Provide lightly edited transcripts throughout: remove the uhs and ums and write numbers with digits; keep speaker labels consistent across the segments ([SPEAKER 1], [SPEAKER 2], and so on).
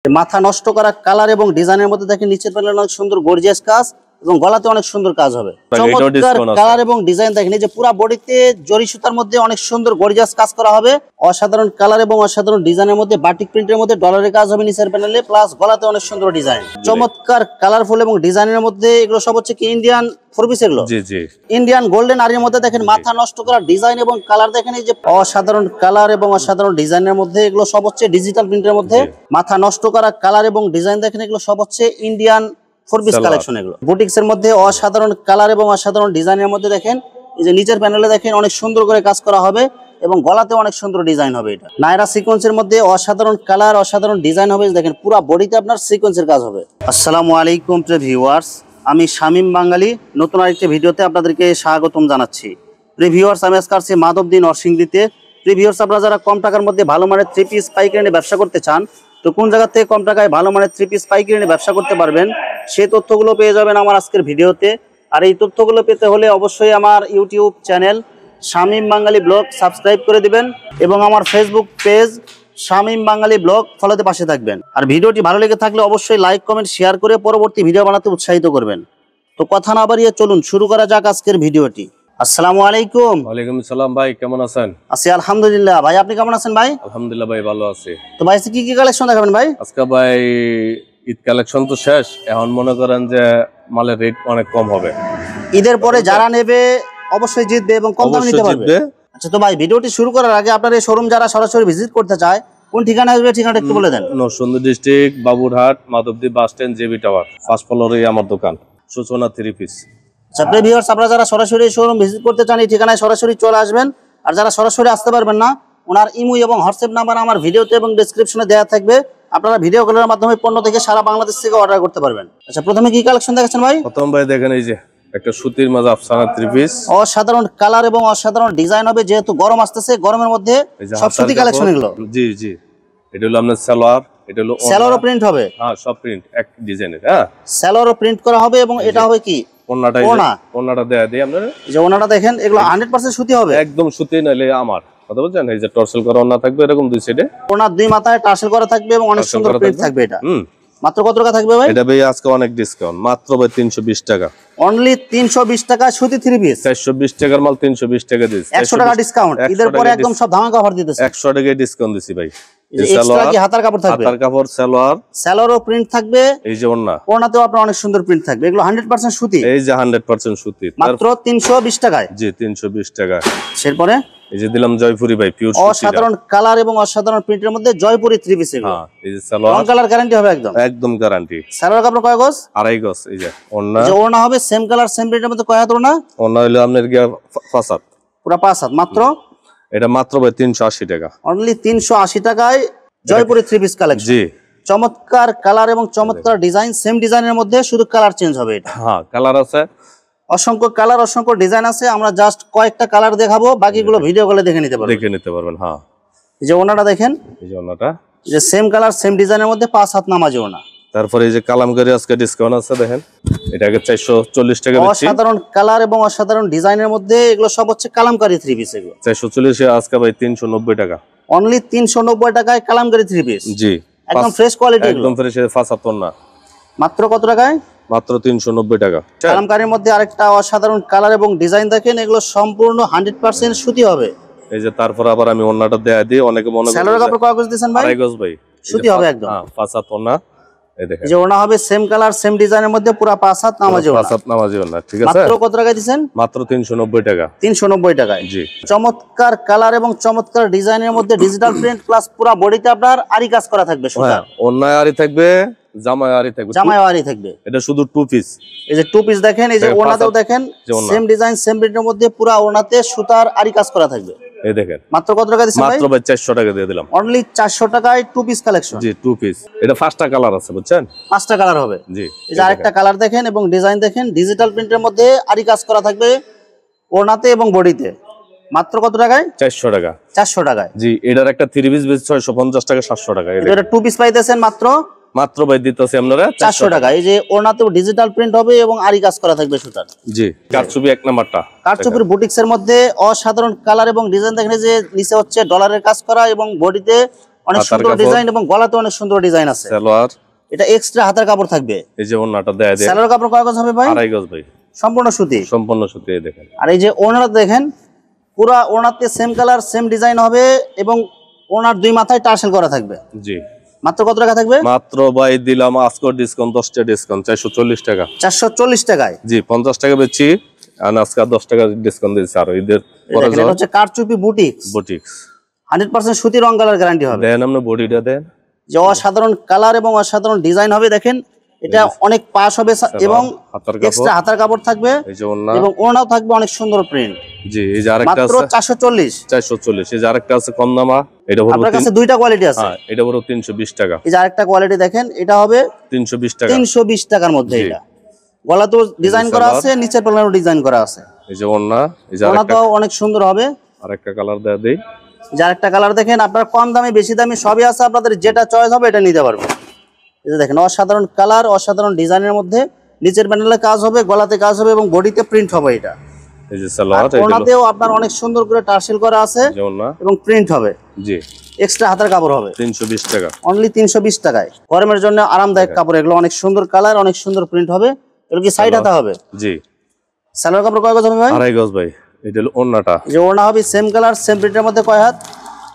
[SPEAKER 1] মাথা নষ্ট করা কালার এবং ডিজাইনের মধ্যে দেখেন নিচের প্যানেলে অনেক সুন্দর গর্জিয়াস কাজ এবং গলাতে অনেক সুন্দর কাজ হবে। চমৎকার কালার এবং ডিজাইন দেখেন, এই যে পুরো বডিতে জরি সুতার মধ্যে অনেক সুন্দর গর্জিয়াস কাজ করা হবে। অসাধারণ কালার এবং অসাধারণ ডিজাইনের মধ্যে বাটিক প্রিন্টের মধ্যে ডলারের কাজ হবে নিচের প্যানেলে, প্লাস গলাতে অনেক সুন্দর ডিজাইন। চমৎকার কালারফুল এবং ডিজাইনের মধ্যে এগুলো সব হচ্ছে কি ইন্ডিয়ান ফোর পিস। এগুলো ইন্ডিয়ান গোল্ডেন আরির মধ্যে দেখেন মাথা নষ্ট করা ডিজাইন এবং কালার দেখেন, এই যে অসাধারণ কালার এবং অসাধারণ ডিজাইনের মধ্যে এগুলো সব হচ্ছে ডিজিটাল প্রিন্টের মধ্যে। মাথা নষ্ট করা কালার এবং ডিজাইন দেখেন, এগুলো সব হচ্ছে ইন্ডিয়ান ফোর পিস কালেকশন। এগুলো বুটিক্স এর মধ্যে অসাধারণ কালার এবং অসাধারণ ডিজাইনের মধ্যে দেখেন, এই যে নিচের প্যানেলে দেখেন অনেক সুন্দর করে কাজ করা হবে এবং গলাতে অনেক সুন্দর ডিজাইন হবে। এটা নায়রা সিকোয়েন্সের মধ্যে অসাধারণ কালার অসাধারণ ডিজাইন হবে। দেখেন পুরো বডিতে আপনার সিকোয়েন্সের কাজ হবে। আসসালামু আলাইকুম প্রিয় ভিউয়ার্স, আমি শামীম বাঙালি নতুন আরেকটি ভিডিওতে আপনাদেরকে স্বাগতম জানাচ্ছি। প্রিয় ভিউয়ার্স, আমি আজকে আসছি মাধবদী নরসিংদীতে। প্রিয় ভিউয়ার্স, আপনারা যারা কম টাকার মধ্যে ভালো মানের থ্রি পিস পাইকারি নিয়ে ব্যবসা করতে চান, তো কোন জায়গা থেকে কম টাকায় ভালো মানের থ্রি পিস পাইকারি নিয়ে ব্যবসা করতে পারবেন, সেই তথ্যগুলো পেয়ে যাবেন আমার আজকের ভিডিওতে। আর এই তথ্যগুলো পেতে হলে অবশ্যই আমার ইউটিউব চ্যানেল শামীম বাঙালি ব্লগ সাবস্ক্রাইব করে দিবেন এবং আমার ফেসবুক পেজ শামীম বাঙালি ব্লগ ফলোতে পাশে থাকবেন। আর ভিডিওটি ভালো লেগে থাকলে অবশ্যই লাইক কমেন্ট শেয়ার করে পরবর্তী ভিডিও বানাতে উৎসাহিত করবেন। তো কথা না বাড়িয়ে চলুন শুরু করা যাক আজকের ভিডিওটি। আসসালামু আলাইকুম।
[SPEAKER 2] ওয়ালাইকুম আসসালাম ভাই, কেমন আছেন?
[SPEAKER 1] আছি আলহামদুলিল্লাহ। ভাই আপনি কেমন আছেন ভাই?
[SPEAKER 2] আলহামদুলিল্লাহ ভাই, ভালো আছি।
[SPEAKER 1] তো ভাই কি কি কালেকশন দেখাবেন ভাই
[SPEAKER 2] আজকে? ভাই ঈদ কালেকশন তো শেষ, এখন মনে করেন যে মালের রেট অনেক কম হবে।
[SPEAKER 1] ঈদের পরে যারা নেবে অবশ্যই জিতবে এবং কম দামে নিতে পারবে। আচ্ছা, তো ভাই ভিডিওটি শুরু করার আগে আপনার এই শোরুম যারা সরাসরি ভিজিট করতে চায় কোন ঠিকানা আসবে, ঠিকানাটা একটু বলে দেন।
[SPEAKER 2] Narsingdi district, Baburhat, Madhabdi bus stand, JB tower, first ফ্লোরে আমার দোকান সূচনা থ্রি পিস।
[SPEAKER 1] আচ্ছা প্রিয় ভিউয়ার্স, আপনারা যারা সরাসরি শোরুম ভিজিট করতে চান এই ঠিকানায় সরাসরি চলে আসবেন। আর যারা সরাসরি আসতে পারবেন না, ওনার ইমো এবং হোয়াটসঅ্যাপ নাম্বার আমার ভিডিওতে এবং ডেসক্রিপশনে দেওয়া থাকবে। আপনারা ভিডিও কলের মাধ্যমে পণ্য থেকে সারা বাংলাদেশ থেকে অর্ডার করতে পারবেন। আচ্ছা, প্রথমে কি কালেকশন দেখাচ্ছেন ভাই?
[SPEAKER 2] প্রথম ভাই দেখেন এই যে একটা সুতির মাঝে আফসানা থ্রি পিস,
[SPEAKER 1] অসাধারণ কালার এবং অসাধারণ ডিজাইন হবে। যেহেতু গরম আসতেছে, গরমের মধ্যে সব সুতি কালেকশন এগুলো।
[SPEAKER 2] জি জি, এটা হলো আপনার সালোয়ার, এটা হলো
[SPEAKER 1] সালোয়ারও প্রিন্ট হবে।
[SPEAKER 2] হ্যাঁ, সব প্রিন্ট এক ডিজাইনের। হ্যাঁ,
[SPEAKER 1] সালোয়ারও প্রিন্ট করা হবে এবং এটা হবে কি
[SPEAKER 2] ওনাটা দেয়া দেই আপনারা।
[SPEAKER 1] এই যে ওনাটা দেখেন, এগুলো 100% সুতি হবে,
[SPEAKER 2] একদম সুতি, নাইলে আমার কথা বলছেন। এই যে টর্সেল করা ওনা থাকবে এরকম দুই সাইডে,
[SPEAKER 1] ওনার দুই মাথায় টার্সেল করা থাকবে এবং অনেক সুন্দর প্রিন্ট থাকবে। এটা মাত্র কত টাকা থাকবে ভাই?
[SPEAKER 2] এটা ভাই আজকে অনেক ডিসকাউন্ট, মাত্র ভাই 320 টাকা।
[SPEAKER 1] অনলি 320 টাকা সুতি থ্রি পিস।
[SPEAKER 2] 420 টাকার মাল 320 টাকা দিছি,
[SPEAKER 1] 100 টাকা ডিসকাউন্ট। ঈদের পরে একদম সব ধামাকা অফার দিতেছে।
[SPEAKER 2] 100 টাকা ডিসকাউন্ট দিছি ভাই।
[SPEAKER 1] এক্সট্রা কি হাতার কাপড় থাকবে?
[SPEAKER 2] হাতার কাপড়, সালোয়ারও
[SPEAKER 1] প্রিন্ট থাকবে।
[SPEAKER 2] এই যে
[SPEAKER 1] ওড়নাতেও আপনার অনেক সুন্দর প্রিন্ট থাকবে। এগুলো 100% সুতি।
[SPEAKER 2] এই যে 100% সুতি,
[SPEAKER 1] মাত্র 320 টাকায়।
[SPEAKER 2] জি 320 টাকা।
[SPEAKER 1] এরপরে
[SPEAKER 2] এই যে দিলাম জয়পুরি ভাই, পিওর সুতি,
[SPEAKER 1] অসাধারণ কালার এবং অসাধারণ প্রিন্টের মধ্যে জয়পুরি থ্রি পিস।
[SPEAKER 2] হ্যাঁ, এই যে সালোয়ার,
[SPEAKER 1] রং কালার গ্যারান্টি হবে একদম,
[SPEAKER 2] একদম গ্যারান্টি।
[SPEAKER 1] সালোয়ার কাপড় কয় গজ?
[SPEAKER 2] 2.5 গজ। এই যে
[SPEAKER 1] ওড়না হবে সেম কালার সেম প্রিন্টের মধ্যে। কয় হাত ওড়না?
[SPEAKER 2] ওড়না হলো আপনার গিয়া 5 হাত,
[SPEAKER 1] পুরো 5 হাত। মাত্র
[SPEAKER 2] এটা মাত্র ভাই 380 টাকা।
[SPEAKER 1] অনলি 380 টাকায় জয়পুরি থ্রি পিস কালেকশন।
[SPEAKER 2] জি,
[SPEAKER 1] চমৎকার কালার এবং চমৎকার ডিজাইন, সেম ডিজাইনের মধ্যে শুধু কালার চেঞ্জ হবে। এটা
[SPEAKER 2] হ্যাঁ, কালার আছে,
[SPEAKER 1] অসংখ্য কালার অসংখ্য ডিজাইন আছে। আমরা জাস্ট কয়েকটা কালার দেখাবো, বাকিগুলো ভিডিও কলে দেখে নিতে পারবেন।
[SPEAKER 2] হ্যাঁ,
[SPEAKER 1] এই যে ওনাটা দেখেন,
[SPEAKER 2] এই যে ওনাটা,
[SPEAKER 1] এই যে সেম কালার সেম ডিজাইনের মধ্যে 5 হাত নামাজি ওনা।
[SPEAKER 2] তারপরে এই যে কালামকারী আজকে ডিসকাউন্ট আছে, দেখেন এটাকে 440 টাকা দিচ্ছি।
[SPEAKER 1] অসাধারণ কালার এবং অসাধারণ ডিজাইনের মধ্যে এগুলো সব হচ্ছে কালামকারী থ্রি পিস। এগুলো
[SPEAKER 2] 440 আজকে ভাই 390 টাকা।
[SPEAKER 1] অনলি 390 টাকায় কালামকারী থ্রি পিস।
[SPEAKER 2] জি,
[SPEAKER 1] একদম ফ্রেশ কোয়ালিটি,
[SPEAKER 2] একদম ফ্রেশ। 5 হাত ওড়না
[SPEAKER 1] মাত্র কত টাকায়?
[SPEAKER 2] মাত্র 390 টাকা।
[SPEAKER 1] কালামকারীর মধ্যে আরেকটা অসাধারণ কালার এবং ডিজাইন দেখেন, এগুলো সম্পূর্ণ 100% সুতি হবে।
[SPEAKER 2] এই যে তারপর আবার আমি ওড়নাটা দেয়া দিই, অনেকে মনে করে
[SPEAKER 1] সালোয়ার কাপড় কয় গজ দিবেন ভাই?
[SPEAKER 2] 2.5 গজ ভাই,
[SPEAKER 1] সুতি হবে একদম।
[SPEAKER 2] হ্যাঁ, 5 হাত ওড়না। এই দেখেন,
[SPEAKER 1] এই যে ওড়না হবে সেম কালার সেম ডিজাইনের মধ্যে পুরো 5 হাত নামাজি ওড়না।
[SPEAKER 2] 5 হাত নামাজি ওড়না, ঠিক আছে।
[SPEAKER 1] মাত্র কত টাকা দিবেন?
[SPEAKER 2] মাত্র 390 টাকা।
[SPEAKER 1] 390 টাকায়।
[SPEAKER 2] জি,
[SPEAKER 1] চমৎকার কালার এবং চমৎকার ডিজাইনের মধ্যে ডিজিটাল প্রিন্ট প্লাস পুরো বডিতে আপনার আরি কাজ করা থাকবে।
[SPEAKER 2] হ্যাঁ, ওড়নায় আরি থাকবে, জামায় আরি থাকবে।
[SPEAKER 1] জামায় আরি থাকবে।
[SPEAKER 2] এটা শুধু টু পিস।
[SPEAKER 1] এই যে টু পিস দেখেন, এই যে ওড়নাতেও দেখেন সেম ডিজাইন সেম প্রিন্টের মধ্যে পুরো ওড়নাতে সুতার আরি কাজ করা থাকবে।
[SPEAKER 2] এই দেখেন,
[SPEAKER 1] মাত্র কত টাকা দিছেন ভাই?
[SPEAKER 2] মাত্র ভাই 400 টাকা দিয়ে দিলাম।
[SPEAKER 1] অনলি 400 টাকায় টু পিস কালেকশন।
[SPEAKER 2] জি, টু পিস। এটা 5টা কালার আছে, বুঝছেন?
[SPEAKER 1] 5টা কালার হবে।
[SPEAKER 2] জি,
[SPEAKER 1] এই যে আরেকটা কালার দেখেন এবং ডিজাইন দেখেন, ডিজিটাল প্রিন্টের মধ্যে আরি কাজ করা থাকবে ওড়নাতে এবং বডিতে। মাত্র কত টাকায়?
[SPEAKER 2] 400 টাকা।
[SPEAKER 1] 400 টাকায়।
[SPEAKER 2] জি, এটার একটা থ্রি পিস বেশ 650 টাকা, 700 টাকা।
[SPEAKER 1] এটা টু পিস পাইতেছেন মাত্র
[SPEAKER 2] ভাই দিতেছি আপনারা
[SPEAKER 1] 400 টাকা। এই যে ওড়নাতেও ডিজিটাল প্রিন্ট হবে এবং আরি কাজ করা থাকবে সুতার।
[SPEAKER 2] জি, কারচুপি এক নাম্বারটা।
[SPEAKER 1] কারচুপির বুটিক্স এর মধ্যে অসাধারণ কালার এবং ডিজাইন দেখেন, যে নিচে হচ্ছে ডলারের কাজ করা এবং বডিতে অনেক সুন্দর ডিজাইন এবং গলাতে অনেক সুন্দর ডিজাইন আছে।
[SPEAKER 2] সালোয়ার
[SPEAKER 1] এটা এক্সট্রা হাতের কাপড় থাকবে।
[SPEAKER 2] এই যে ওন্নাটা দেয়া দেয়।
[SPEAKER 1] সালোয়ার কাপড় কয় গজ হবে ভাই?
[SPEAKER 2] 2.5 গজ ভাই।
[SPEAKER 1] সম্পূর্ণ সুতি।
[SPEAKER 2] সম্পূর্ণ সুতি দেখেন।
[SPEAKER 1] আর এই যে ওনাটা দেখেন, পুরো ওনাতে সেম কালার সেম ডিজাইন হবে এবং ওনার দুই মাথায় টার্সেল করা থাকবে।
[SPEAKER 2] জি।
[SPEAKER 1] মাত্র কত টাকা থাকবে?
[SPEAKER 2] মাত্র ভাই দিলাম আজকের ডিসকাউন্ট 10 ডিসকাউন্ট 440 টাকা।
[SPEAKER 1] 440 টাকায়।
[SPEAKER 2] জি 50 টাকা বেচি আর আজকে 10 টাকা ডিসকাউন্ট দিয়েছি আর ঈদের পরে
[SPEAKER 1] এটা হচ্ছে কারচুপি বুটিক্স। 100% সুতি রং কালার গ্যারান্টি হবে।
[SPEAKER 2] দেন আপনি বডিটা দেন।
[SPEAKER 1] যে অসাধারণ কালার এবং অসাধারণ ডিজাইন হবে দেখেন। এটা অনেক পাশ হবে এবং এক্সট্রা হাতার কাপড় থাকবে এবং ওড়নাও থাকবে অনেক সুন্দর প্রিন্ট।
[SPEAKER 2] জি এই যে আরেকটা আছে
[SPEAKER 1] মাত্র 440।
[SPEAKER 2] এই যে আরেকটা আছে কম দামা, এটা বড়
[SPEAKER 1] আপনার কাছে দুইটা কোয়ালিটি আছে।
[SPEAKER 2] হ্যাঁ এটা বড় 320 টাকা।
[SPEAKER 1] এই যে আরেকটা কোয়ালিটি দেখেন, এটা হবে
[SPEAKER 2] 320 টাকা।
[SPEAKER 1] 320 টাকার মধ্যে। এটা গলাতেও ডিজাইন করা আছে, নিচের প্যানেলেও ডিজাইন করা আছে।
[SPEAKER 2] এই যে ওড়না, এই যে
[SPEAKER 1] ওড়নাটাও অনেক সুন্দর হবে।
[SPEAKER 2] আরেকটা কালার দেয়া দেই।
[SPEAKER 1] যে আরেকটা কালার দেখেন, আপনার কম দামে বেশি দামে সবই আছে, আপনাদের যেটা চয়েস হবে এটা নিতে পারবেন। এই যে দেখেন অসাধারণ কালার অসাধারণ ডিজাইনের মধ্যে নিচের প্যানেলে কাজ হবে, গলাতে কাজ হবে এবং বডিতে প্রিন্ট হবে। এটা
[SPEAKER 2] এই যে সালোয়ার,
[SPEAKER 1] ওড়নাতেও আপনার অনেক সুন্দর করে টার্সেল করা আছে এবং প্রিন্ট হবে।
[SPEAKER 2] জি
[SPEAKER 1] এক্সট্রা হাতের কাপড় হবে
[SPEAKER 2] 320 টাকা।
[SPEAKER 1] অনলি 320 টাকায়। গরমের জন্য আরামদায়ক কাপড় এগুলো, অনেক সুন্দর কালার অনেক সুন্দর প্রিন্ট হবে। এগুলো কি সাইড হাতা হবে?
[SPEAKER 2] জি।
[SPEAKER 1] সালোয়ার কাপড় কয় গজ হবে ভাই?
[SPEAKER 2] 2.5 গজ ভাই। এটা হলো ওড়নাটা।
[SPEAKER 1] যে ওড়না হবে সেম কালার সেম প্রিন্টের মধ্যে কয় হাত?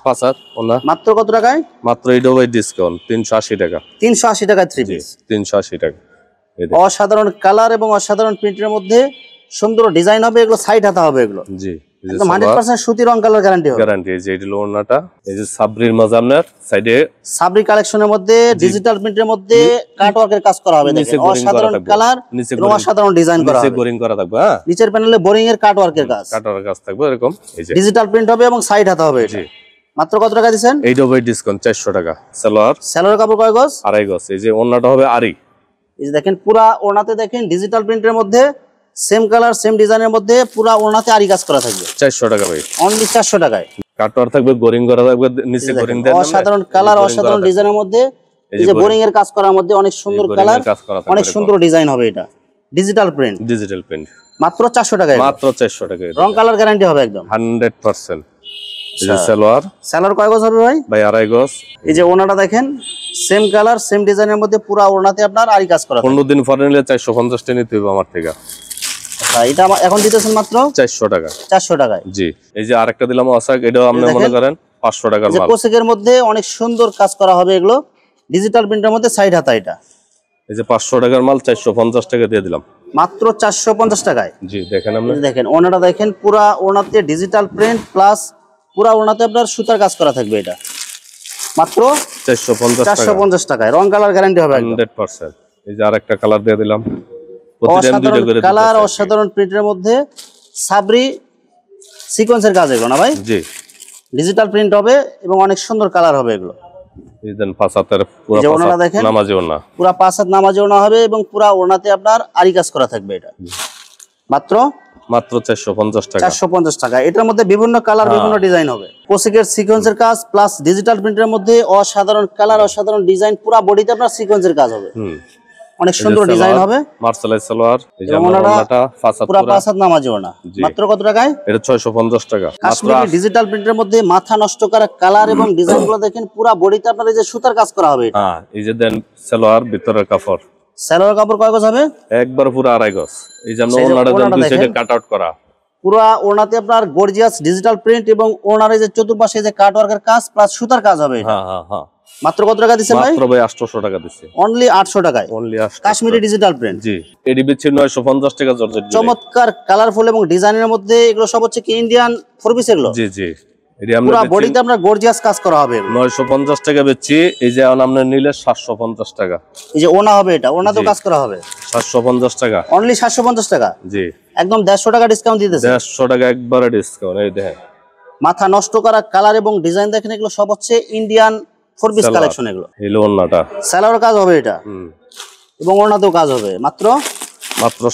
[SPEAKER 2] 5 হাত ওড়না।
[SPEAKER 1] মাত্র কত টাকায়?
[SPEAKER 2] মাত্র এটাও ভাই ডিসকাউন্ট 380 টাকা।
[SPEAKER 1] 380 টাকায় 3 পিস।
[SPEAKER 2] 380 টাকা।
[SPEAKER 1] অসাধারণ কালার এবং অসাধারণ প্রিন্টের মধ্যে সুন্দর ডিজাইন হবে। এগুলো সাইড হাতা হবে এগুলো।
[SPEAKER 2] জি
[SPEAKER 1] একদম 100% সুতি রং কালার গ্যারান্টি হবে।
[SPEAKER 2] গ্যারান্টি। এই যে এটা হলো ওড়নাটা। এই যে সাবরির মাঝে আপনার সাইডে
[SPEAKER 1] সাবরি কালেকশনের মধ্যে ডিজিটাল প্রিন্টের মধ্যে কাট ওয়ার্কের কাজ করা হবে। দেখেন অসাধারণ কালার এবং অসাধারণ ডিজাইন করা হবে।
[SPEAKER 2] নিচে বোরিং করা থাকবে। হ্যাঁ
[SPEAKER 1] নিচের প্যানেলে বোরিং এর কাট ওয়ার্কের কাজ,
[SPEAKER 2] কাট ওয়ার্কের কাজ থাকবে এরকম। এই যে
[SPEAKER 1] ডিজিটাল প্রিন্ট হবে এবং সাইড হাতা হবে। জি মাত্র কত টাকা দিবেন?
[SPEAKER 2] এইটাও ভাই ডিসকাউন্ট 400 টাকা।
[SPEAKER 1] সালোয়ার কাপড় কয় গজ?
[SPEAKER 2] 2.5 গজ। এই যে ওড়নাটা হবে আরি।
[SPEAKER 1] এই যে দেখেন পুরা ওড়নাতে দেখেন ডিজিটাল প্রিন্টের মধ্যে সেম কালার সেম ডিজাইনের মধ্যে পুরা ওড়নাতে আরি কাজ করা থাকবে।
[SPEAKER 2] 400 টাকা ভাই।
[SPEAKER 1] অনলি 400 টাকায়।
[SPEAKER 2] কাটওয়ার থাকবে, বোরিং করা থাকবে, নিচে বোরিং দেন।
[SPEAKER 1] অসাধারণ কালার অসাধারণ ডিজাইনের মধ্যে এই যে বোরিং এর কাজ করার মধ্যে অনেক সুন্দর কালার অনেক সুন্দর ডিজাইন হবে। এটা ডিজিটাল প্রিন্ট।
[SPEAKER 2] ডিজিটাল প্রিন্ট
[SPEAKER 1] মাত্র 400 টাকায়।
[SPEAKER 2] মাত্র 400 টাকায়।
[SPEAKER 1] রং কালার গ্যারান্টি হবে একদম
[SPEAKER 2] 100%। এই যে সালোয়ার
[SPEAKER 1] কয় গজ হবে ভাই?
[SPEAKER 2] ভাই 2.5 গজ।
[SPEAKER 1] এই যে ওড়নাটা দেখেন সেম কালার সেম ডিজাইনের মধ্যে পুরো ওড়নাতে আপনার আরি কাজ করা।
[SPEAKER 2] 15 দিন পরে নিলে 450 টাকা নিতে হবে আমার থেকে।
[SPEAKER 1] আচ্ছা এটা এখন দিতেছেন মাত্র
[SPEAKER 2] 400 টাকা।
[SPEAKER 1] 400 টাকায়।
[SPEAKER 2] জি এই যে আরেকটা দিলাম ওয়াসাক, এটাও আপনি মনে করেন 500 টাকার মাল।
[SPEAKER 1] কোসেকের মধ্যে অনেক সুন্দর কাজ করা হবে। এগুলো ডিজিটাল প্রিন্টের মধ্যে সাইড হাতা। এটা
[SPEAKER 2] এই যে 500 টাকার মাল 450 টাকা দিয়ে দিলাম
[SPEAKER 1] মাত্র 450 টাকায়।
[SPEAKER 2] জি দেখেন আপনি
[SPEAKER 1] দেখেন ওড়নাটা দেখেন পুরা ওড়নাতে ডিজিটাল প্রিন্ট প্লাস পুরা ওড়নাতে আপনার সুতার কাজ করা থাকবে। এটা মাত্র 450 টাকায়। রং কালার গ্যারান্টি হবে
[SPEAKER 2] 100%। এই যে আরেকটা কালার দিয়ে দিলাম।
[SPEAKER 1] কালার অসাধারণ প্রিন্টের মধ্যে সাবরি সিকোয়েন্সের কাজ এগুলো না ভাই? জি ডিজিটাল প্রিন্ট হবে এবং অনেক সুন্দর কালার হবে এগুলো।
[SPEAKER 2] এই দেন 5 হাতের পুরো
[SPEAKER 1] ওড়না দেখেন
[SPEAKER 2] নামাজি ওড়না,
[SPEAKER 1] পুরো 5 হাত নামাজি ওড়না হবে এবং পুরো ওড়নাতে আপনার আরি কাজ করা থাকবে। এটা মাত্র
[SPEAKER 2] 450 টাকা।
[SPEAKER 1] 450 টাকা। এটার মধ্যে বিভিন্ন কালার বিভিন্ন ডিজাইন হবে। কোসেকের সিকোয়েন্সের কাজ প্লাস ডিজিটাল প্রিন্টের মধ্যে অসাধারণ কালার অসাধারণ ডিজাইন, পুরো বডিতে আপনার সিকোয়েন্সের কাজ হবে। অনেক সুন্দর ডিজাইন হবে।
[SPEAKER 2] মার্শালাই সালোয়ার। এই যে ওড়নাটা 5 হাত
[SPEAKER 1] পুরো 5 হাত নামাজি ওড়না। মাত্র কত টাকায়?
[SPEAKER 2] এটা 650 টাকা।
[SPEAKER 1] কাশ্মীরি ডিজিটাল প্রিন্টের মধ্যে মাথা নষ্ট করা কালার এবং ডিজাইনগুলো দেখেন পুরো বডিতে আপনার এই যে সুতার কাজ করা হবে।
[SPEAKER 2] হ্যাঁ এই যে দেন সালোয়ার ভিতরের কাপড়।
[SPEAKER 1] সালোয়ার কাপড় কয় গজ হবে?
[SPEAKER 2] একবার পুরো 2.5 গজ। এই যে আমরা ওড়নাটা দেন দুই সাইডে কাট আউট করা।
[SPEAKER 1] পুরো ওড়নাতে আপনার গর্জিয়াস ডিজিটাল প্রিন্ট এবং ওড়নার এই যে চতুর্পাশে যে কাট ওয়ার্কের কাজ প্লাস সুতার কাজ হবে।
[SPEAKER 2] হ্যাঁ হ্যাঁ হ্যাঁ।
[SPEAKER 1] মাত্র কত টাকা দিছেন ভাই?
[SPEAKER 2] মাত্র ভাই 800 টাকা দিছি।
[SPEAKER 1] অনলি 800 টাকায়।
[SPEAKER 2] অনলি 800।
[SPEAKER 1] Kashmiri digital print.
[SPEAKER 2] জি এডি বিচ্ছে 950 টাকা জর্জেট।
[SPEAKER 1] চমৎকার কালারফুল এবং ডিজাইনের মধ্যে এগুলো সব হচ্ছে কি ইন্ডিয়ান 4 পিস এগুলো।
[SPEAKER 2] জি জি
[SPEAKER 1] পুরো বডিতে আপনার গর্জিয়াস কাজ করা হবে।
[SPEAKER 2] 950 টাকা বেচছি। এই যে আমরা নিলে 750 টাকা।
[SPEAKER 1] এই যে ওনা হবে, এটা ওনা তো কাজ করা হবে
[SPEAKER 2] 750 টাকা।
[SPEAKER 1] অনলি 750 টাকা।
[SPEAKER 2] জি
[SPEAKER 1] একদম 150 টাকা ডিসকাউন্ট দিতেছে।
[SPEAKER 2] 150 টাকা একবারে ডিসকাউন্ট। এই দেখেন
[SPEAKER 1] মাথা নষ্ট করা কালার এবং ডিজাইন দেখেন, এগুলো সব হচ্ছে ইন্ডিয়ান 4 পিস কালেকশন। এগুলো
[SPEAKER 2] হলো ওন্নাটা
[SPEAKER 1] সালোয়ার কাজ হবে এটা এবং ওনাতেও কাজ হবে। মাত্র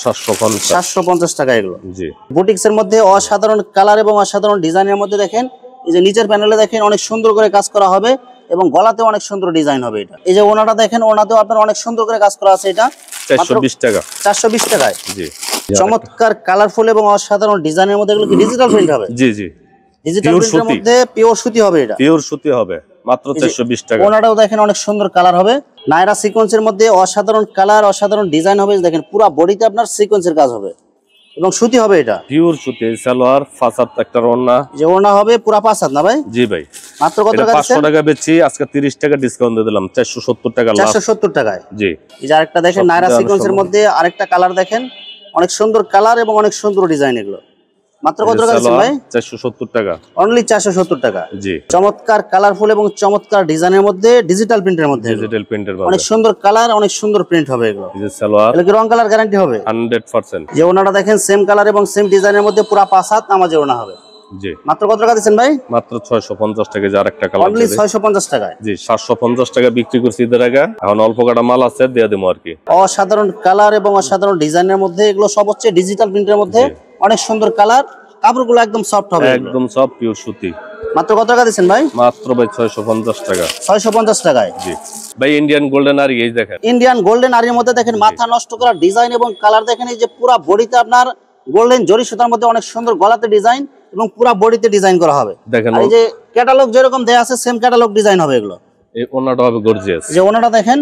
[SPEAKER 1] 750 টাকা এগুলো। জি বুটিক্স এর মধ্যে অসাধারণ কালার এবং অসাধারণ ডিজাইনের মধ্যে দেখেন এই যে নিচের প্যানেলে দেখেন অনেক সুন্দর করে কাজ করা হবে এবং গলাতেও অনেক সুন্দর ডিজাইন হবে। এটা এই যে ওনাটা দেখেন, ওনাতেও আপনার অনেক সুন্দর করে কাজ করা আছে। এটা
[SPEAKER 2] 420 টাকা।
[SPEAKER 1] 420 টাকায়।
[SPEAKER 2] জি
[SPEAKER 1] চমৎকার কালারফুল এবং অসাধারণ ডিজাইনের মধ্যে এগুলো কি ডিজিটাল প্রিন্ট হবে?
[SPEAKER 2] জি জি
[SPEAKER 1] ডিজিটাল প্রিন্টের মধ্যে পিওর সুতি হবে। এটা
[SPEAKER 2] পিওর সুতি হবে। মাত্র 420 টাকা।
[SPEAKER 1] ওনাটাও দেখেন অনেক সুন্দর কালার হবে, নায়রা সিকোয়েন্সের মধ্যে অসাধারণ কালার, অসাধারণ ডিজাইন হবে। দেখেন পুরো বডিতে আপনার সিকোয়েন্সের কাজ হবে এবং সুতি হবে, এটা
[SPEAKER 2] পিওর সুতি। সালোয়ার ফাসাদ একটা ওড়না,
[SPEAKER 1] যে ওড়না হবে পুরো 5 হাত না ভাই?
[SPEAKER 2] জি ভাই।
[SPEAKER 1] মাত্র কত টাকা?
[SPEAKER 2] 500 টাকা বেচছি, আজকে 30 টাকা ডিসকাউন্ট দিয়ে দিলাম, 470 টাকা লাভ।
[SPEAKER 1] 470 টাকায়।
[SPEAKER 2] জি।
[SPEAKER 1] এই যে আরেকটা দেখেন নায়রা সিকোয়েন্সের মধ্যে আরেকটা কালার দেখেন, অনেক সুন্দর কালার এবং অনেক সুন্দর ডিজাইন। এগুলো মাত্র কত টাকা দিচ্ছেন ভাই?
[SPEAKER 2] 470 টাকা
[SPEAKER 1] অনলি 470 টাকা।
[SPEAKER 2] জি।
[SPEAKER 1] চমৎকার কালারফুল এবং চমৎকার ডিজাইনের মধ্যে, ডিজিটাল প্রিন্টের মধ্যে,
[SPEAKER 2] ডিজিটাল প্রিন্টের মধ্যে
[SPEAKER 1] অনেক সুন্দর কালার, অনেক সুন্দর প্রিন্ট হবে এগুলো।
[SPEAKER 2] এই যে সালোয়ার,
[SPEAKER 1] এগুলো কি রং কালার গ্যারান্টি হবে?
[SPEAKER 2] 100%।
[SPEAKER 1] যে ওনাটা দেখেন সেম কালার এবং সেম ডিজাইনের মধ্যে পুরো 5 হাত নামাজে ওনা হবে।
[SPEAKER 2] জি।
[SPEAKER 1] মাত্র কত টাকা দিচ্ছেন ভাই?
[SPEAKER 2] মাত্র 650 টাকা। যে আরেকটা কালার
[SPEAKER 1] অনলি 650 টাকায়।
[SPEAKER 2] জি। 750 টাকা বিক্রি করছি ঈদের আগে, এখন অল্প কাটা মাল আছে, দিয়ে দেবো আর কি।
[SPEAKER 1] অসাধারণ কালার এবং অসাধারণ ডিজাইনের মধ্যে, এগুলো সব হচ্ছে ডিজিটাল প্রিন্টের মধ্যে, অনেক সুন্দর কালার। কাপড়গুলো একদম সফট হবে,
[SPEAKER 2] একদম সফট পিওর সুতি।
[SPEAKER 1] মাত্র কত টাকা দিচ্ছেন ভাই?
[SPEAKER 2] মাত্র ভাই 650 টাকা।
[SPEAKER 1] 650 টাকায়।
[SPEAKER 2] জি ভাই। ইন্ডিয়ান গোল্ডেন আর এই দেখেন,
[SPEAKER 1] ইন্ডিয়ান গোল্ডেন আরির মধ্যে দেখেন মাথা নষ্ট করা ডিজাইন এবং কালার দেখেন। এই যে পুরো বডিতে আপনার গোল্ডেন জরি সুতার মধ্যে অনেক সুন্দর গলাতে ডিজাইন এবং পুরো বডিতে ডিজাইন করা হবে দেখেন। এই যে ক্যাটালগ যেরকম দেয়া আছে সেম ক্যাটালগ ডিজাইন হবে এগুলো।
[SPEAKER 2] এই ওনাটা হবে গর্জিয়াস।
[SPEAKER 1] যে ওনাটা দেখেন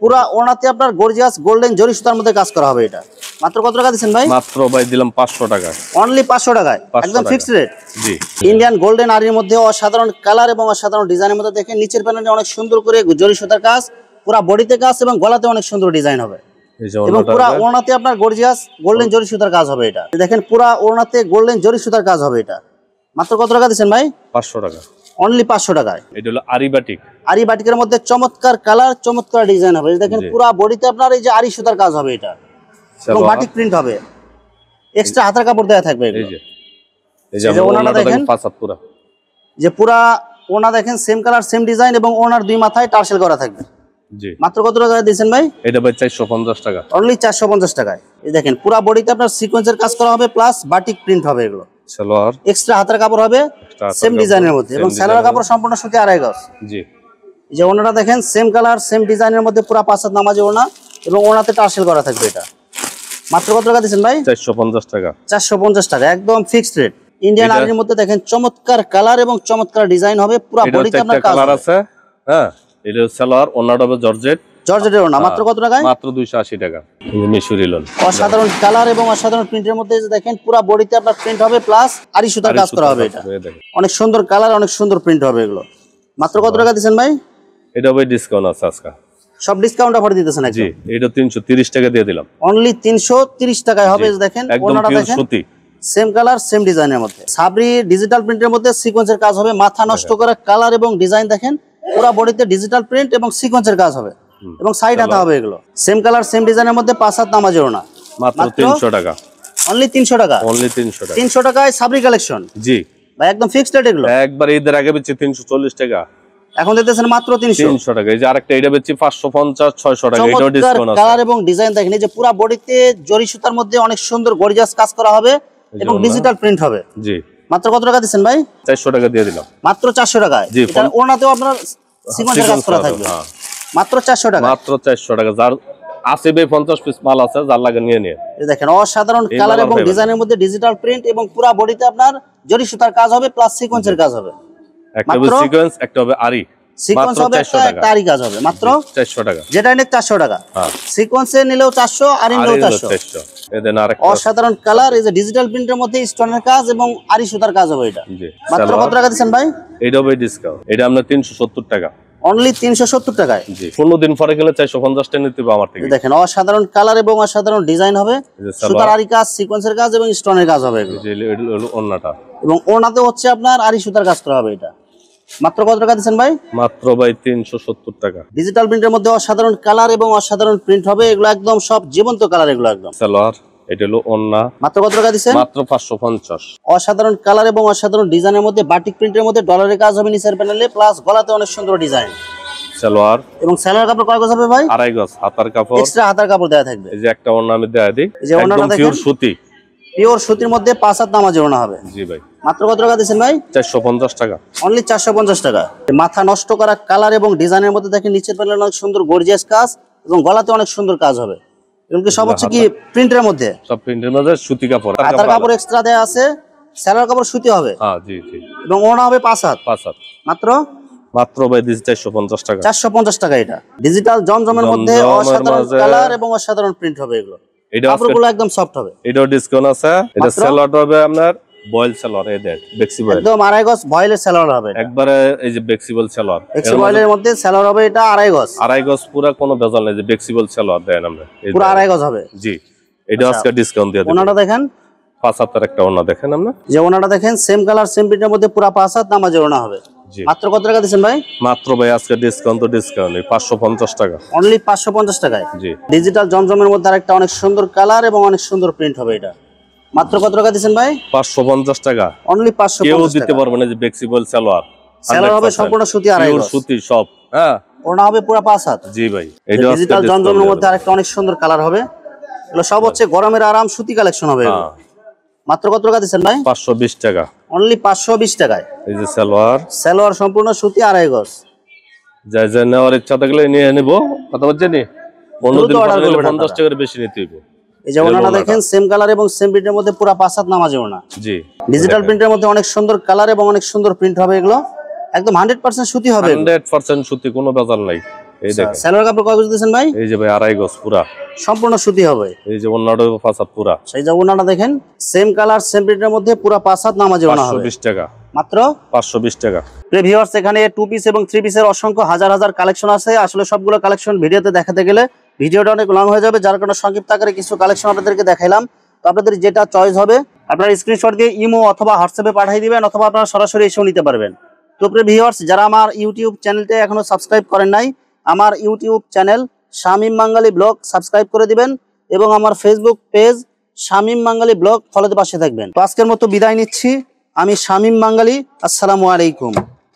[SPEAKER 1] পুরো ওনাতে আপনার গর্জিয়াস গোল্ডেন জরি সুতার মধ্যে কাজ করা হবে। এটা মাত্র কত টাকা দিচ্ছেন ভাই?
[SPEAKER 2] মাত্র ভাই দিলাম 500 টাকা।
[SPEAKER 1] অনলি 500 টাকায়, একদম ফিক্সড রেট।
[SPEAKER 2] জি।
[SPEAKER 1] ইন্ডিয়ান গোল্ডেন আরির মধ্যে অসাধারণ কালার এবং অসাধারণ ডিজাইনের মধ্যে দেখেন নিচের প্যানেলে অনেক সুন্দর করে জরি সুতার কাজ, পুরো বডিতে কাজ এবং গলাতে অনেক সুন্দর ডিজাইন হবে এবং পুরো ওড়নাতে আপনার গর্জিয়াস গোল্ডেন জরি সুতার কাজ হবে। এটা দেখেন পুরো ওড়নাতে গোল্ডেন জরি সুতার কাজ হবে। এটা মাত্র কত টাকা দিচ্ছেন ভাই?
[SPEAKER 2] 500 টাকা।
[SPEAKER 1] অনলি 500 টাকায়।
[SPEAKER 2] এটা হলো আরি বাটিক।
[SPEAKER 1] আরি বাটিকের মধ্যে চমৎকার কালার, চমৎকার ডিজাইন হবে। দেখেন পুরো বডিতে আপনার এই যে আরি সুতার কাজ হবে এটা এবং বাটিক প্রিন্ট হবে, এক্সট্রা হাতের কাপড় দেয়া থাকবে।
[SPEAKER 2] এই যে ওনাটা দেখেন পাঁচাত পুরো,
[SPEAKER 1] যে পুরো ওনা দেখেন সেম কালার সেম ডিজাইন এবং ওনার দুই মাথায় টার্সেল করা থাকবে।
[SPEAKER 2] জি।
[SPEAKER 1] মাত্র কত টাকা দিয়েছেন ভাই?
[SPEAKER 2] এটা ভাই 450 টাকা।
[SPEAKER 1] অনলি 450 টাকায়। এই দেখেন পুরো বডিতে আপনার সিকোয়েন্সের কাজ করা হবে প্লাস বাটিক প্রিন্ট হবে। এগুলো
[SPEAKER 2] সালোয়ার
[SPEAKER 1] এক্সট্রা হাতের কাপড় হবে সেম ডিজাইনের মধ্যে এবং সালোয়ার কাপড় সম্পূর্ণ সুতি 2.5 গজ।
[SPEAKER 2] জি।
[SPEAKER 1] এই যে ওনাটা দেখেন সেম কালার সেম ডিজাইনের মধ্যে পুরো 5 হাত নামাজে ওনা এবং ওনাতে টার্সেল করা থাকবে। এটা মাত্র কত টাকা দিয়েছেন ভাই?
[SPEAKER 2] 450 টাকা।
[SPEAKER 1] 450 টাকা, একদম ফিক্সড রেট। ইন্ডিয়ান আর্মির মধ্যে দেখেন চমৎকার কালার এবং চমৎকার ডিজাইন হবে, পুরো বডিতে আপনার কালার
[SPEAKER 2] আছে। হ্যাঁ, এটা সালোয়ার, ওনাটা হবে জর্জেট,
[SPEAKER 1] জর্জেটের ওনা। মাত্র কত টাকায়?
[SPEAKER 2] মাত্র 280 টাকা। এই মিশরি লোন,
[SPEAKER 1] অসাধারণ কালার এবং অসাধারণ প্রিন্টের মধ্যে দেখেন পুরো বডিতে আপনার প্রিন্ট হবে প্লাস আরি সুতার কাজ করা হবে। এটা অনেক সুন্দর কালার, অনেক সুন্দর প্রিন্ট হবে এগুলো। মাত্র কত টাকা দিবেন ভাই?
[SPEAKER 2] এটা ভাই ডিসকাউন্ট আছে আজকে,
[SPEAKER 1] সব ডিসকাউন্ট অফার দিতেছেন একদম।
[SPEAKER 2] জি। এটা 330 টাকা দিয়ে দিলাম।
[SPEAKER 1] অনলি 330 টাকায় হবে। দেখেন ওনাটা দেখেন সেম কালার সেম ডিজাইনের মধ্যে, সাবরি ডিজিটাল প্রিন্টের মধ্যে সিকোয়েন্সের কাজ হবে, মাথা নষ্ট করা কালার এবং ডিজাইন দেখেন পুরো বডিতে ডিজিটাল প্রিন্ট এবং সিকোয়েন্সের কাজ হবে এবং সাইড হাতা হবে। এগুলো সেম কালার সেম ডিজাইনের মধ্যে 5 হাত নামাজেও না।
[SPEAKER 2] মাত্র 300 টাকা।
[SPEAKER 1] অনলি 300 টাকা।
[SPEAKER 2] অনলি 300 টাকা।
[SPEAKER 1] 300 টাকায় সাবরি কালেকশন।
[SPEAKER 2] জি
[SPEAKER 1] ভাই, একদম ফিক্সড রেট এগুলো।
[SPEAKER 2] একবার ঈদের আগে বেচি 340 টাকা,
[SPEAKER 1] এখন দিতেছেন মাত্র 300
[SPEAKER 2] টাকা। এই যে আরেকটা এটা বেচি 550 600 টাকা। এটাও ডিসকাউন্ট আছে।
[SPEAKER 1] কালার এবং ডিজাইন দেখেন, এই যে পুরো বডিতে জরি সুতার মধ্যে অনেক সুন্দর গর্জিয়াস কাজ করা হবে এবং ডিজিটাল প্রিন্ট হবে।
[SPEAKER 2] জি।
[SPEAKER 1] মাত্র কত টাকা দিবেন ভাই?
[SPEAKER 2] 400 টাকা দিয়ে দিলাম।
[SPEAKER 1] মাত্র 400 টাকায়। এটা ওনাতেও আপনার সিকোয়েন্সের কাজ করা থাকবে। মাত্র 400 টাকা।
[SPEAKER 2] মাত্র 400 টাকা। যার আছে ভাই 50 পিস মাল আছে, যার লাগে নিয়ে নিয়ে।
[SPEAKER 1] এই দেখেন অসাধারণ কালার এবং ডিজাইনের মধ্যে ডিজিটাল প্রিন্ট এবং পুরো বডিতে আপনার জরি সুতার কাজ হবে প্লাস সিকোয়েন্সের কাজ হবে।
[SPEAKER 2] একটা হবে সিকোয়েন্স, একটা হবে আরি।
[SPEAKER 1] সিকোয়েন্স হবে একটা আরি কাজ হবে। মাত্র
[SPEAKER 2] 400 টাকা।
[SPEAKER 1] যেটা নিক 400 টাকা।
[SPEAKER 2] হ্যাঁ,
[SPEAKER 1] সিকোয়েন্সে নিলেও 400, আরি নিলেও 400।
[SPEAKER 2] এদেন আরেকটা
[SPEAKER 1] অসাধারণ কালার, এই যে ডিজিটাল প্রিন্টের মধ্যে স্টোনের কাজ এবং আরি সুতার কাজ হবে। এটা মাত্র কত টাকা দিবেন ভাই?
[SPEAKER 2] এটাও ভাই ডিসকাউন্ট। এটা আমরা 370 টাকা।
[SPEAKER 1] অনলি 370 টাকায়।
[SPEAKER 2] জি। 15 দিন পরে গেলে 450 টাকা নিতে হবে আমার থেকে।
[SPEAKER 1] দেখেন অসাধারণ কালার এবং অসাধারণ ডিজাইন হবে, সুতার আরি কাজ, সিকোয়েন্সের কাজ এবং স্টোনের কাজ হবে।
[SPEAKER 2] ওন্নাটা
[SPEAKER 1] এবং ওনাতে হচ্ছে আপনার আরি সুতার কাজ করা হবে। এটা মাত্র কত টাকা দিবেন ভাই?
[SPEAKER 2] মাত্র ভাই 370 টাকা।
[SPEAKER 1] ডিজিটাল প্রিন্টের মধ্যে অসাধারণ কালার এবং অসাধারণ প্রিন্ট হবে। এগুলো একদম সব জীবন্ত কালার। এগুলো একদম
[SPEAKER 2] সালোয়ার, এটা হলো ওন্না।
[SPEAKER 1] মাত্র কত টাকা দিবেন?
[SPEAKER 2] মাত্র 550।
[SPEAKER 1] অসাধারণ কালার এবং অসাধারণ ডিজাইনের মধ্যে বাটিক প্রিন্টের মধ্যে ডলারের কাজ হবে নিচের প্যানেলে প্লাস গলাতে অনেক সুন্দর ডিজাইন।
[SPEAKER 2] সালোয়ার
[SPEAKER 1] এবং সালোয়ার কাপড় কয় গজ হবে ভাই?
[SPEAKER 2] 2.5 গজ। হাতার কাপড়
[SPEAKER 1] এক্সট্রা হাতার কাপড় দেয়া থাকবে।
[SPEAKER 2] এই যে একটা ওন্না আমি দেয়া দিই,
[SPEAKER 1] এই যে
[SPEAKER 2] একদম পিওর সুতি।
[SPEAKER 1] পিওর সুতির মধ্যে 5 হাত নামাজে ওনা হবে।
[SPEAKER 2] জি ভাই।
[SPEAKER 1] মাত্র কত টাকা দিবেন ভাই?
[SPEAKER 2] 450 টাকা।
[SPEAKER 1] অনলি 450 টাকা। মাথা নষ্ট করা কালার এবং ডিজাইনের মধ্যে দেখেন নিচের প্যানেলে অনেক সুন্দর গর্জিয়াস কাজ এবং গলাতে অনেক সুন্দর কাজ হবে। এগুলো সব হচ্ছে কি প্রিন্টের মধ্যে,
[SPEAKER 2] সব প্রিন্টের মধ্যে সুতি কাপড়।
[SPEAKER 1] হাতার কাপড় এক্সট্রা দেয়া আছে, সালোয়ার কাপড় সুতি হবে।
[SPEAKER 2] হ্যাঁ, জি জি।
[SPEAKER 1] এবং ওনা হবে 5 হাত।
[SPEAKER 2] 5 হাত।
[SPEAKER 1] মাত্র
[SPEAKER 2] মাত্র ভাই দিচ্ছি 450 টাকা।
[SPEAKER 1] 450 টাকা। এটা ডিজিটাল জমজমের মধ্যে অসাধারণ কালার এবং অসাধারণ প্রিন্ট হবে এগুলো। কাপড়গুলো একদম সফট হবে।
[SPEAKER 2] এটাও ডিসকাউন্ট আছে। এটা সেলর হবে আপনার বয়েল সেলর, এই দেখ ফ্লেক্সিবল
[SPEAKER 1] একদম 2.5 গজ বয়েলের সেলর হবে।
[SPEAKER 2] একবারে এই যে ফ্লেক্সিবল সেলর,
[SPEAKER 1] ফ্লেক্সিবলের মধ্যে সেলর হবে। এটা 2.5 গজ।
[SPEAKER 2] 2.5 গজ পুরো কোনো ভেজাল নেই, যে ফ্লেক্সিবল সেলর দেন আমরা
[SPEAKER 1] পুরো 2.5 গজ হবে।
[SPEAKER 2] জি, এটা আজকে ডিসকাউন্ট দিয়ে দেব।
[SPEAKER 1] ওনাটা দেখেন
[SPEAKER 2] 5 হাতের একটা ওনা দেখেন আমরা,
[SPEAKER 1] যে ওনাটা দেখেন সেম কালার সেম প্রিন্টের মধ্যে পুরো 5 হাত নামাজের ওনা হবে। মাত্র কত টাকা দিবেন ভাই?
[SPEAKER 2] মাত্র ভাই আজকে ডিসকাউন্ট 550 টাকা।
[SPEAKER 1] অনলি 550 টাকায়।
[SPEAKER 2] জি,
[SPEAKER 1] ডিজিটাল জমজমের মধ্যে আরেকটা অনেক সুন্দর কালার এবং অনেক সুন্দর প্রিন্ট হবে। এটা মাত্র কত টাকা দিবেন ভাই?
[SPEAKER 2] 550 টাকা।
[SPEAKER 1] অনলি 550
[SPEAKER 2] কেউ
[SPEAKER 1] টাকা।
[SPEAKER 2] দিতে পারবে না। যে ফ্লেক্সিবল সেলর,
[SPEAKER 1] সেলর হবে সম্পূর্ণ সুতি 2.5 গজ
[SPEAKER 2] সুতি সব। হ্যাঁ,
[SPEAKER 1] ওনা হবে পুরো 5 হাত।
[SPEAKER 2] জি ভাই, এটা
[SPEAKER 1] ডিজিটাল জমজমের মধ্যে আরেকটা অনেক সুন্দর কালার হবে। এগুলো সব হচ্ছে গরমের আরাম সুতি কালেকশন হবে। মাত্র কত টাকা দিবেন ভাই?
[SPEAKER 2] 520 টাকা।
[SPEAKER 1] অনলি 520 টাকায়।
[SPEAKER 2] এই যে সেলর
[SPEAKER 1] সম্পূর্ণ সুতি 2.5 গজ।
[SPEAKER 2] যাই যাই নেওয়ার ইচ্ছা থাকলে নিয়ে নেব, কথা বলছেন নি? 15 দিন পরে 50 টাকার বেশি নিতে হইব।
[SPEAKER 1] এই যে ওনাটা দেখেন সেম কালার এবং সেম প্রিন্টের মধ্যে পুরো 5 হাত নামাজে ওনা।
[SPEAKER 2] জি,
[SPEAKER 1] ডিজিটাল প্রিন্টের মধ্যে অনেক সুন্দর কালার এবং অনেক সুন্দর প্রিন্ট হবে। এগুলো একদম 100% সুতি হবে।
[SPEAKER 2] 100% সুতি, কোনো ভেজাল নাই। এই দেখেন
[SPEAKER 1] সেলর কাপড় কয় গজ দিবেন ভাই?
[SPEAKER 2] এই যে ভাই 2.5 গজ পুরা
[SPEAKER 1] সম্পূর্ণ সুতি হবে।
[SPEAKER 2] এই যে ওনাটা 5 হাত পুরা।
[SPEAKER 1] সেই যে ওনাটা দেখেন সেম কালার সেম প্রিন্টের মধ্যে পুরো 5 হাত নামাজে ওনা হবে।
[SPEAKER 2] 520 টাকা।
[SPEAKER 1] মাত্র
[SPEAKER 2] 520 টাকা।
[SPEAKER 1] প্রিয় ভিউয়ার্স, এখানে 2 পিস এবং 3 পিসের অসংখ্য হাজার হাজার কালেকশন আছে। আসলে সবগুলো কালেকশন ভিডিওতে দেখাতে গেলে ভিডিওটা অনেক লং হয়ে যাবে, যার কারণে সংক্ষিপ্ত আকারে কিছু কালেকশন আপনাদেরকে দেখাইলাম। তো আপনাদের যেটা চয়েস হবে আপনারা স্ক্রিনশট দিয়ে ইমো অথবা হোয়াটসঅ্যাপে পাঠিয়ে দিবেন, অথবা আপনারা সরাসরি এসেও নিতে পারবেন। তো প্রিয় ভিউয়ার্স, যারা আমার ইউটিউব চ্যানেলটা এখনো সাবস্ক্রাইব করেন নাই, আমার ইউটিউব চ্যানেল শামীম বাঙালি ব্লগ সাবস্ক্রাইব করে দিবেন এবং আমার ফেসবুক পেজ শামীম বাঙালি ব্লগ ফলোতে পাশে থাকবেন। তো আজকের মতো বিদায় নিচ্ছি। আমি শামীম বাঙালি। আসসালামু আলাইকুম।